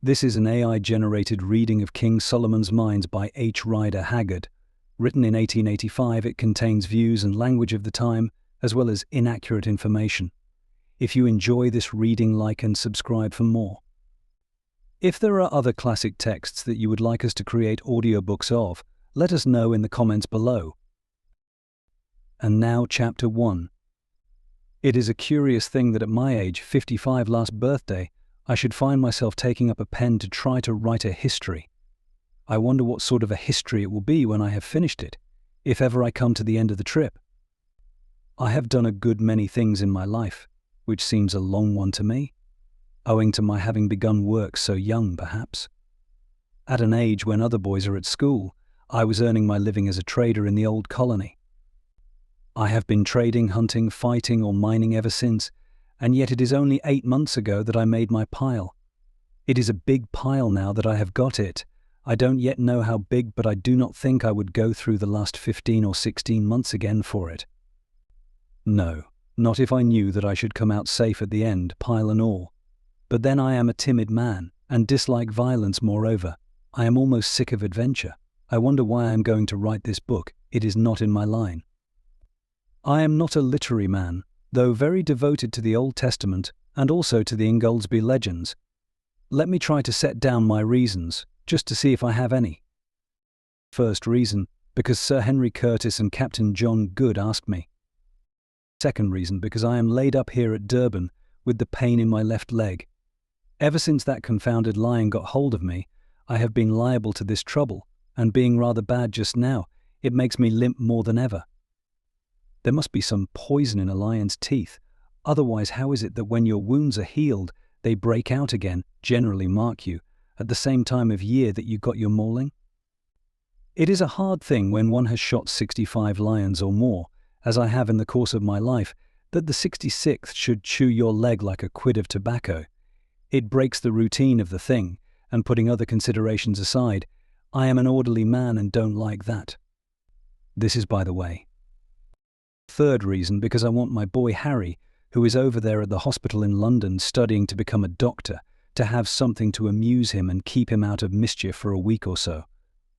This is an AI-generated reading of King Solomon's Mines by H. Rider Haggard. Written in 1885, it contains views and language of the time, as well as inaccurate information. If you enjoy this reading, like and subscribe for more. If there are other classic texts that you would like us to create audiobooks of, let us know in the comments below. And now, Chapter 1. It is a curious thing that at my age, 55 last birthday, I should find myself taking up a pen to try to write a history. I wonder what sort of a history it will be when I have finished it, if ever I come to the end of the trip. I have done a good many things in my life, which seems a long one to me, owing to my having begun work so young, perhaps. At an age when other boys are at school, I was earning my living as a trader in the old colony. I have been trading, hunting, fighting, or mining ever since, and yet it is only 8 months ago that I made my pile. It is a big pile now that I have got it. I don't yet know how big, but I do not think I would go through the last 15 or 16 months again for it. No, not if I knew that I should come out safe at the end, pile and all. But then I am a timid man, and dislike violence moreover. I am almost sick of adventure. I wonder why I am going to write this book. It is not in my line. I am not a literary man, though very devoted to the Old Testament and also to the Ingoldsby legends. Let me try to set down my reasons, just to see if I have any. First reason, because Sir Henry Curtis and Captain John Good asked me. Second reason, because I am laid up here at Durban with the pain in my left leg. Ever since that confounded lion got hold of me, I have been liable to this trouble, and being rather bad just now, it makes me limp more than ever. There must be some poison in a lion's teeth. Otherwise, how is it that when your wounds are healed, they break out again, generally, mark you, at the same time of year that you got your mauling? It is a hard thing when one has shot 65 lions or more, as I have in the course of my life, that the 66th should chew your leg like a quid of tobacco. It breaks the routine of the thing, and putting other considerations aside, I am an orderly man and don't like that. This is by the way. Third reason, because I want my boy Harry, who is over there at the hospital in London studying to become a doctor, to have something to amuse him and keep him out of mischief for a week or so.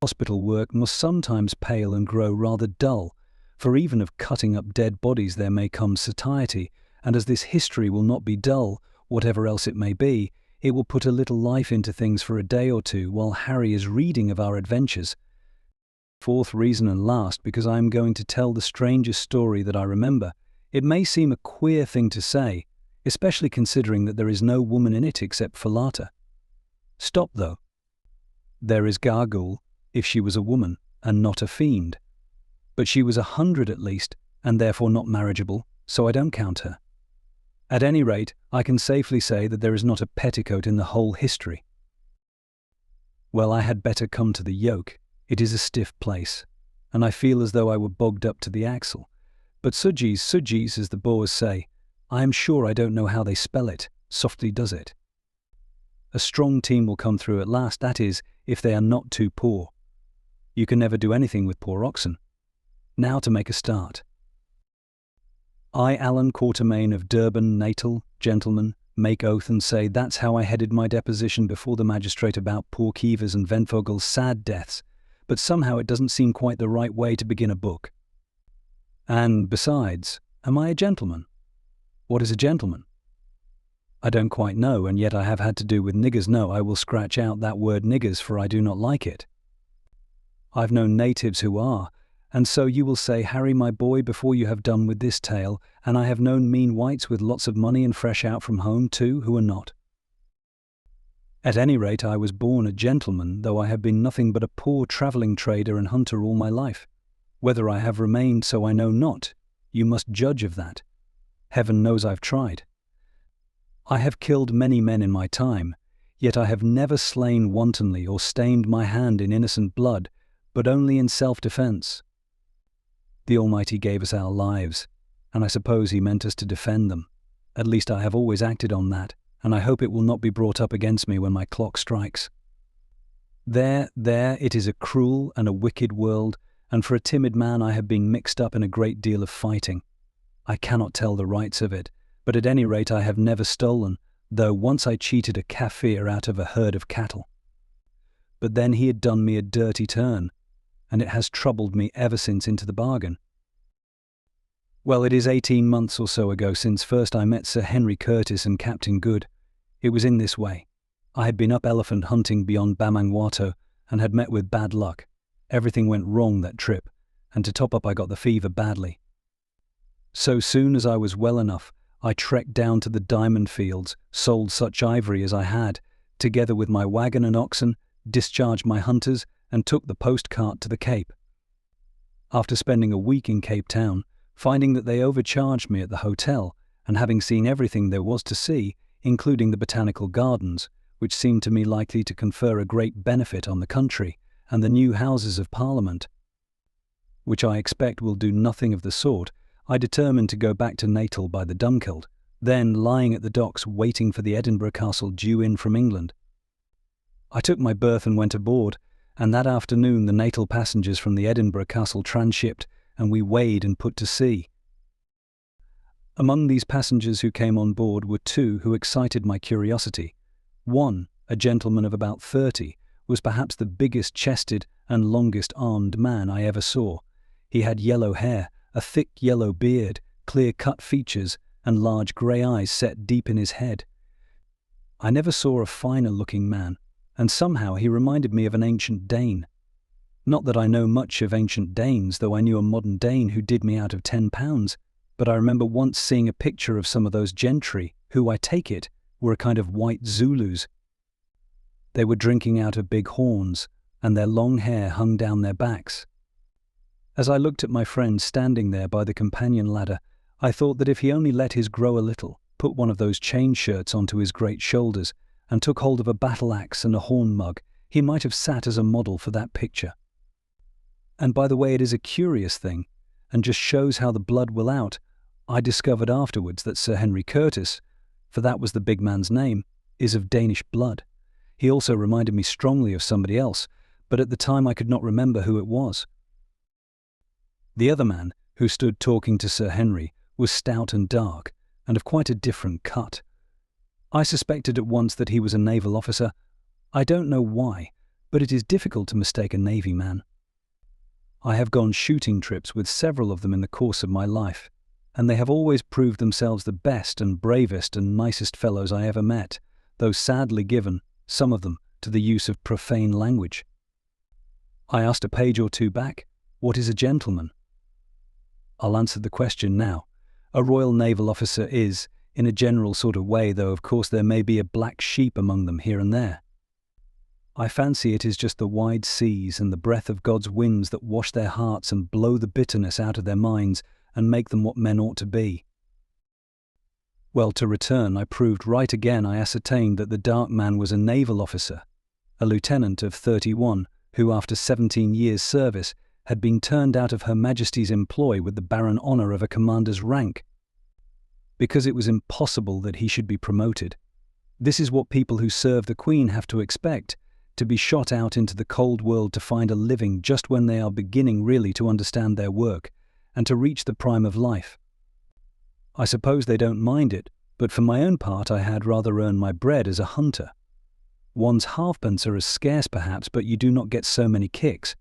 Hospital work must sometimes pale and grow rather dull, for even of cutting up dead bodies there may come satiety, and as this history will not be dull, whatever else it may be, it will put a little life into things for a day or two while Harry is reading of our adventures. Fourth reason and last, because I am going to tell the strangest story that I remember. It may seem a queer thing to say, especially considering that there is no woman in it except Falata. Stop though. There is Gargoyle, if she was a woman, and not a fiend. But she was 100 at least, and therefore not marriageable, so I don't count her. At any rate, I can safely say that there is not a petticoat in the whole history. Well, I had better come to the yoke. It is a stiff place, and I feel as though I were bogged up to the axle. But Sudjees, as the Boers say, I am sure I don't know how they spell it, softly does it. A strong team will come through at last, that is, if they are not too poor. You can never do anything with poor oxen. Now to make a start. I, Allan Quatermain of Durban, Natal, gentleman, make oath and say that's how I headed my deposition before the magistrate about poor Keever's and Venfogel's sad deaths. But somehow it doesn't seem quite the right way to begin a book. And besides, am I a gentleman? What is a gentleman? I don't quite know, and yet I have had to do with niggers. No, I will scratch out that word niggers, for I do not like it. I've known natives who are, and so you will say, Harry, my boy, before you have done with this tale, and I have known mean whites with lots of money and fresh out from home too, who are not. At any rate, I was born a gentleman, though I have been nothing but a poor travelling trader and hunter all my life. Whether I have remained so I know not. You must judge of that. Heaven knows I've tried. I have killed many men in my time, yet I have never slain wantonly or stained my hand in innocent blood, but only in self-defence. The Almighty gave us our lives, and I suppose He meant us to defend them. At least I have always acted on that, and I hope it will not be brought up against me when my clock strikes. There, it is a cruel and a wicked world, and for a timid man I have been mixed up in a great deal of fighting. I cannot tell the rights of it, but at any rate I have never stolen, though once I cheated a Kaffir out of a herd of cattle. But then he had done me a dirty turn, and it has troubled me ever since into the bargain. Well, it is 18 months or so ago since first I met Sir Henry Curtis and Captain Good. It was in this way. I had been up elephant hunting beyond Bamangwato and had met with bad luck. Everything went wrong that trip, and to top up I got the fever badly. So soon as I was well enough, I trekked down to the diamond fields, sold such ivory as I had, together with my wagon and oxen, discharged my hunters, and took the postcart to the Cape. After spending a week in Cape Town, finding that they overcharged me at the hotel, and having seen everything there was to see, including the botanical gardens, which seemed to me likely to confer a great benefit on the country, and the new Houses of Parliament, which I expect will do nothing of the sort, I determined to go back to Natal by the Dunkeld, then lying at the docks waiting for the Edinburgh Castle due in from England. I took my berth and went aboard, and that afternoon the Natal passengers from the Edinburgh Castle transhipped, and we weighed and put to sea. Among these passengers who came on board were two who excited my curiosity. One, a gentleman of about 30, was perhaps the biggest-chested and longest-armed man I ever saw. He had yellow hair, a thick yellow beard, clear-cut features, and large grey eyes set deep in his head. I never saw a finer-looking man, and somehow he reminded me of an ancient Dane. Not that I know much of ancient Danes, though I knew a modern Dane who did me out of £10, but I remember once seeing a picture of some of those gentry, who, I take it, were a kind of white Zulus. They were drinking out of big horns, and their long hair hung down their backs. As I looked at my friend standing there by the companion ladder, I thought that if he only let his grow a little, put one of those chain shirts onto his great shoulders, and took hold of a battle-axe and a horn mug, he might have sat as a model for that picture. And by the way, it is a curious thing, and just shows how the blood will out. I discovered afterwards that Sir Henry Curtis, for that was the big man's name, is of Danish blood. He also reminded me strongly of somebody else, but at the time I could not remember who it was. The other man, who stood talking to Sir Henry, was stout and dark, and of quite a different cut. I suspected at once that he was a naval officer. I don't know why, but it is difficult to mistake a navy man. I have gone shooting trips with several of them in the course of my life, and they have always proved themselves the best and bravest and nicest fellows I ever met, though sadly given, some of them, to the use of profane language. I asked a page or two back, "What is a gentleman?" I'll answer the question now. A Royal Naval Officer is, in a general sort of way, though of course there may be a black sheep among them here and there. I fancy it is just the wide seas and the breath of God's winds that wash their hearts and blow the bitterness out of their minds and make them what men ought to be. Well, to return, I proved right again. I ascertained that the dark man was a naval officer, a lieutenant of 31, who after 17 years' service had been turned out of Her Majesty's employ with the barren honour of a commander's rank, because it was impossible that he should be promoted. This is what people who serve the Queen have to expect, to be shot out into the cold world to find a living just when they are beginning really to understand their work, and to reach the prime of life. I suppose they don't mind it, but for my own part I had rather earned my bread as a hunter. One's halfpence are as scarce perhaps, but you do not get so many kicks.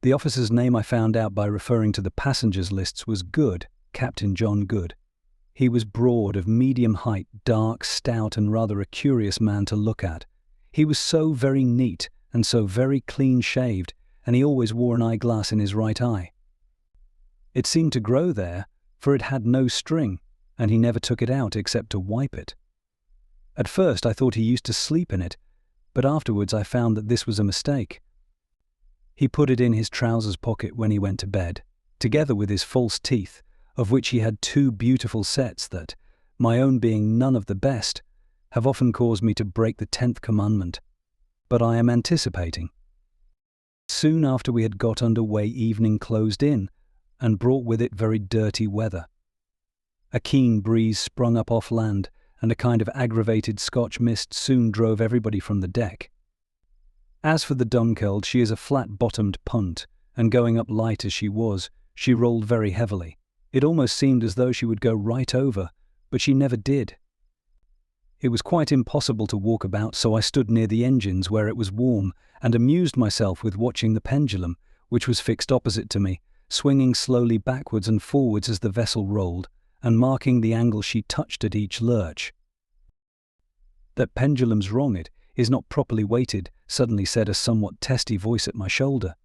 The officer's name I found out by referring to the passengers' lists was Good, Captain John Good. He was broad, of medium height, dark, stout, and rather a curious man to look at. He was so very neat and so very clean-shaved, and he always wore an eyeglass in his right eye. It seemed to grow there, for it had no string, and he never took it out except to wipe it. At first I thought he used to sleep in it, but afterwards I found that this was a mistake. He put it in his trousers pocket when he went to bed, together with his false teeth, of which he had 2 beautiful sets that, my own being none of the best, have often caused me to break the 10th commandment. But I am anticipating. Soon after we had got under way, evening closed in, and brought with it very dirty weather. A keen breeze sprung up off land, and a kind of aggravated Scotch mist soon drove everybody from the deck. As for the Dunkeld, she is a flat-bottomed punt, and going up light as she was, she rolled very heavily. It almost seemed as though she would go right over, but she never did. It was quite impossible to walk about, so I stood near the engines where it was warm and amused myself with watching the pendulum, which was fixed opposite to me, swinging slowly backwards and forwards as the vessel rolled, and marking the angle she touched at each lurch. "That pendulum's wrong, it is not properly weighted," suddenly said a somewhat testy voice at my shoulder.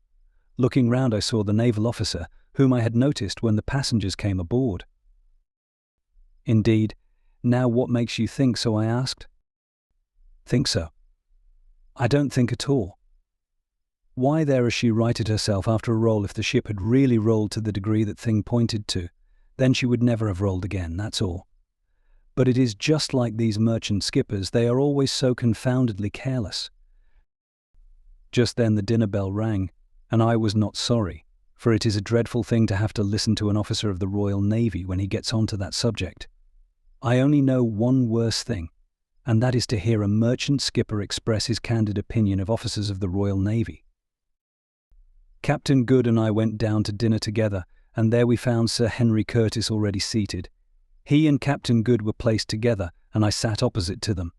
Looking round, I saw the naval officer, whom I had noticed when the passengers came aboard. "Indeed. Now what makes you think so?" I asked. "Think so? I don't think at all. Why, there as she righted herself after a roll, if the ship had really rolled to the degree that thing pointed to, then she would never have rolled again, that's all. But it is just like these merchant skippers, they are always so confoundedly careless." Just then the dinner bell rang, and I was not sorry, for it is a dreadful thing to have to listen to an officer of the Royal Navy when he gets on to that subject. I only know one worse thing, and that is to hear a merchant skipper express his candid opinion of officers of the Royal Navy. Captain Good and I went down to dinner together, and there we found Sir Henry Curtis already seated. He and Captain Good were placed together, and I sat opposite to them.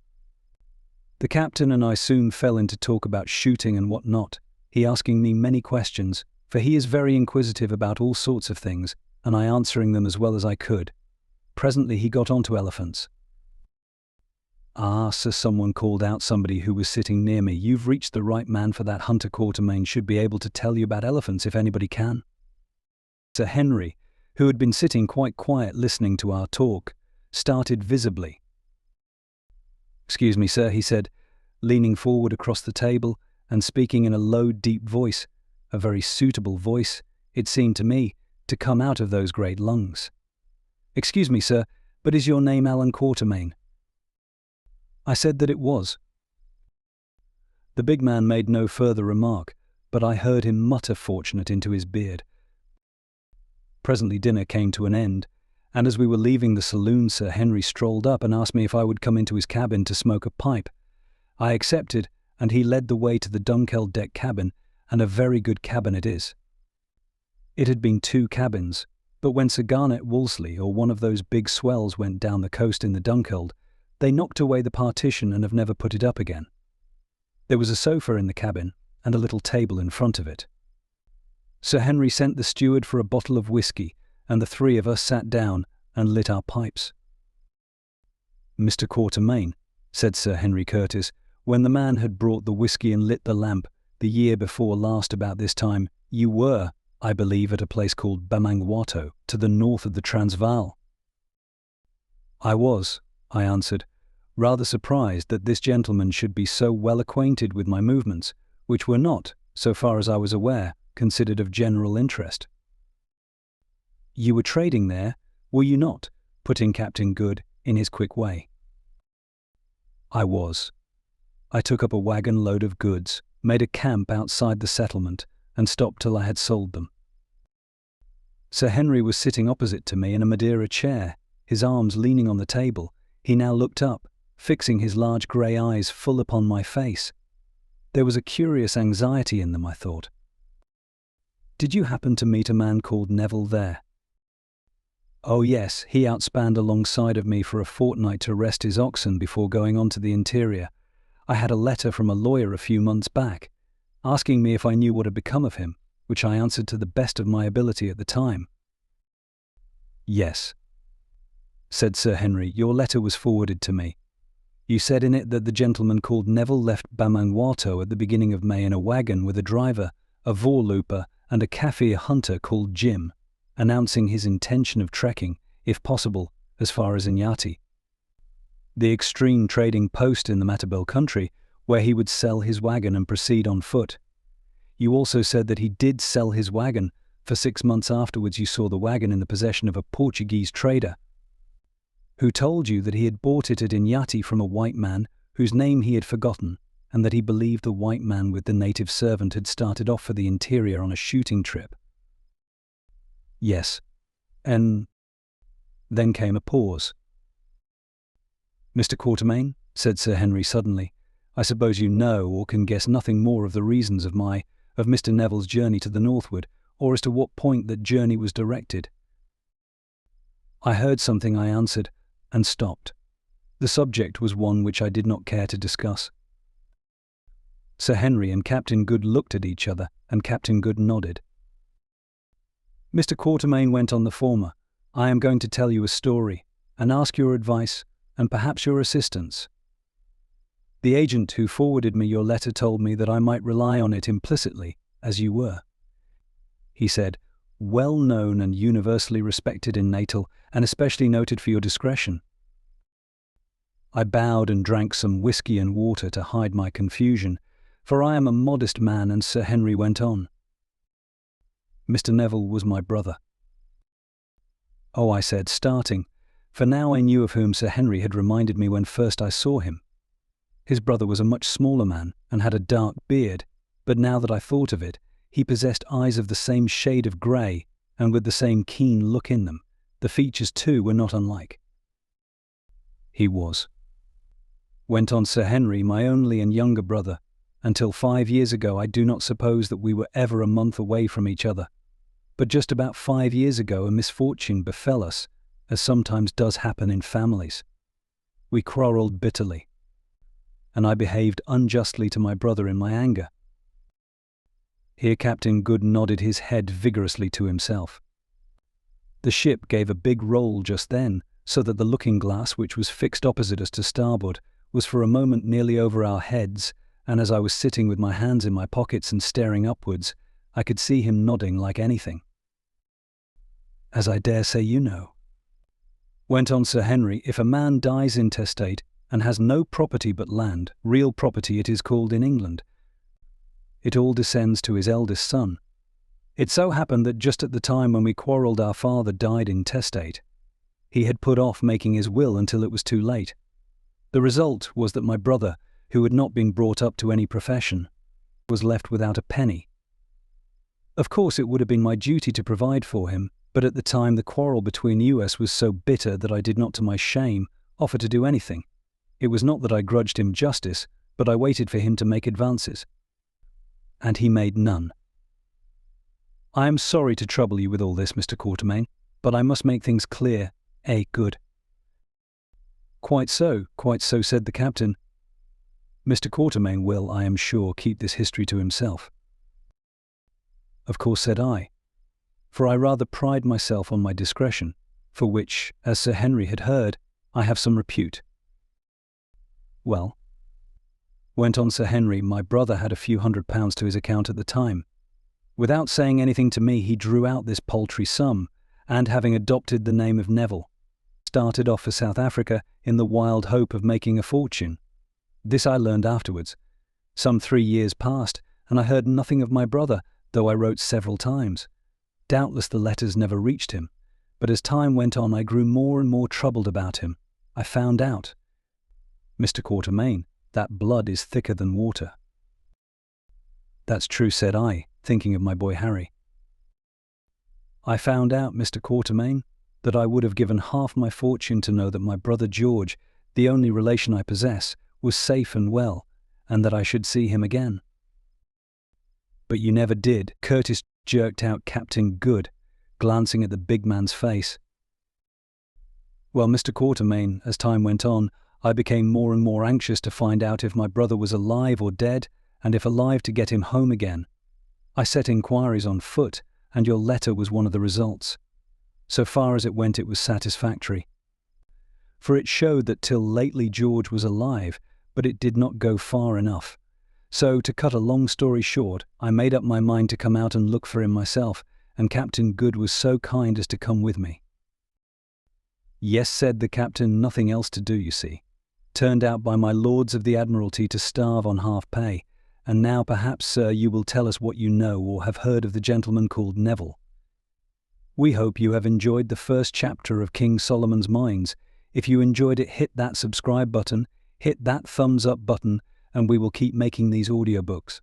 The captain and I soon fell into talk about shooting and what not, he asking me many questions, for he is very inquisitive about all sorts of things, and I answering them as well as I could. Presently he got on to elephants. "Ah, sir," someone called out, somebody who was sitting near me, "you've reached the right man for that. Hunter Quatermain should be able to tell you about elephants if anybody can." Sir Henry, who had been sitting quite quiet listening to our talk, started visibly. "Excuse me, sir," he said, leaning forward across the table and speaking in a low, deep voice, a very suitable voice, it seemed to me, to come out of those great lungs. "Excuse me, sir, but is your name Allan Quatermain?" I said that it was. The big man made no further remark, but I heard him mutter "fortunate" into his beard. Presently dinner came to an end, and as we were leaving the saloon, Sir Henry strolled up and asked me if I would come into his cabin to smoke a pipe. I accepted, and he led the way to the Dunkeld deck cabin, and a very good cabin it is. It had been 2 cabins, but when Sir Garnet Wolseley or one of those big swells went down the coast in the Dunkeld, they knocked away the partition and have never put it up again. There was a sofa in the cabin, and a little table in front of it. Sir Henry sent the steward for a bottle of whisky, and the 3 of us sat down and lit our pipes. "Mr. Quatermain," said Sir Henry Curtis, when the man had brought the whisky and lit the lamp, "the year before last about this time, you were, I believe, at a place called Bamangwato, to the north of the Transvaal." "I was," I answered, rather surprised that this gentleman should be so well acquainted with my movements, which were not, so far as I was aware, considered of general interest. "You were trading there, were you not?" put in Captain Good in his quick way. "I was. I took up a wagon load of goods, made a camp outside the settlement, and stopped till I had sold them." Sir Henry was sitting opposite to me in a Madeira chair, his arms leaning on the table. He now looked up, fixing his large grey eyes full upon my face. There was a curious anxiety in them, I thought. "Did you happen to meet a man called Neville there?" "Oh yes, he outspanned alongside of me for a fortnight to rest his oxen before going on to the interior. I had a letter from a lawyer a few months back, asking me if I knew what had become of him, which I answered to the best of my ability at the time." "Yes," said Sir Henry, "your letter was forwarded to me. You said in it that the gentleman called Neville left Bamangwato at the beginning of May in a wagon with a driver, a voorlooper, and a Kaffir hunter called Jim, announcing his intention of trekking, if possible, as far as Inyati, the extreme trading post in the Matabele country, where he would sell his wagon and proceed on foot. You also said that he did sell his wagon, for 6 months afterwards you saw the wagon in the possession of a Portuguese trader, who told you that he had bought it at Inyati from a white man whose name he had forgotten, and that he believed the white man with the native servant had started off for the interior on a shooting trip." "Yes, and..." Then came a pause. "Mr. Quatermain," said Sir Henry suddenly, "I suppose you know or can guess nothing more of the reasons of Mr. Neville's journey to the northward, or as to what point that journey was directed." "I heard something," I answered, and stopped. The subject was one which I did not care to discuss. Sir Henry and Captain Good looked at each other, and Captain Good nodded. Mr. Quatermain went on the former. I am going to tell you a story, and ask your advice, and perhaps your assistance. The agent who forwarded me your letter told me that I might rely on it implicitly, as you were. He said, well known and universally respected in Natal, and especially noted for your discretion. I bowed and drank some whiskey and water to hide my confusion, for I am a modest man, and Sir Henry went on. Mr. Neville was my brother. Oh, I said, starting, for now I knew of whom Sir Henry had reminded me when first I saw him. His brother was a much smaller man, and had a dark beard, but now that I thought of it, he possessed eyes of the same shade of grey, and with the same keen look in them. The features, too, were not unlike. He was, went on Sir Henry, my only and younger brother. Until 5 years ago I do not suppose that we were ever a month away from each other. But just about 5 years ago a misfortune befell us, as sometimes does happen in families. We quarrelled bitterly, and I behaved unjustly to my brother in my anger. Here Captain Good nodded his head vigorously to himself. The ship gave a big roll just then, so that the looking-glass, which was fixed opposite us to starboard, was for a moment nearly over our heads, and as I was sitting with my hands in my pockets and staring upwards, I could see him nodding like anything. As I dare say you know, went on Sir Henry, if a man dies intestate and has no property but land, real property it is called in England, it all descends to his eldest son. It so happened that just at the time when we quarrelled our father died intestate. He had put off making his will until it was too late. The result was that my brother, who had not been brought up to any profession, was left without a penny. Of course it would have been my duty to provide for him, but at the time the quarrel between us was so bitter that I did not, to my shame, offer to do anything. It was not that I grudged him justice, but I waited for him to make advances. And he made none. I am sorry to trouble you with all this, Mr. Quatermain, but I must make things clear. Good. Quite so, said the captain. Mr. Quatermain will, I am sure, keep this history to himself. Of course, said I, for I rather pride myself on my discretion, for which, as Sir Henry had heard, I have some repute. Well, went on Sir Henry, my brother had a few £100 to his account at the time. Without saying anything to me, he drew out this paltry sum, and having adopted the name of Neville, started off for South Africa in the wild hope of making a fortune. This I learned afterwards. Some 3 years passed, and I heard nothing of my brother, though I wrote several times. Doubtless the letters never reached him, but as time went on I grew more and more troubled about him. I found out, Mr. Quatermain, that blood is thicker than water. That's true, said I, thinking of my boy Harry. I found out, Mr. Quatermain, that I would have given half my fortune to know that my brother George, the only relation I possess, was safe and well, and that I should see him again. But you never did, Curtis jerked out Captain Good, glancing at the big man's face. Well, Mr. Quatermain, as time went on, I became more and more anxious to find out if my brother was alive or dead, and if alive to get him home again. I set inquiries on foot, and your letter was one of the results. So far as it went, it was satisfactory. For it showed that till lately George was alive, but it did not go far enough. So, to cut a long story short, I made up my mind to come out and look for him myself, and Captain Good was so kind as to come with me. Yes, said the captain, nothing else to do, you see. Turned out by my lords of the Admiralty to starve on half pay, and now perhaps, sir, you will tell us what you know or have heard of the gentleman called Neville. We hope you have enjoyed the first chapter of King Solomon's Mines. If you enjoyed it, hit that subscribe button, hit that thumbs up button, and we will keep making these audiobooks.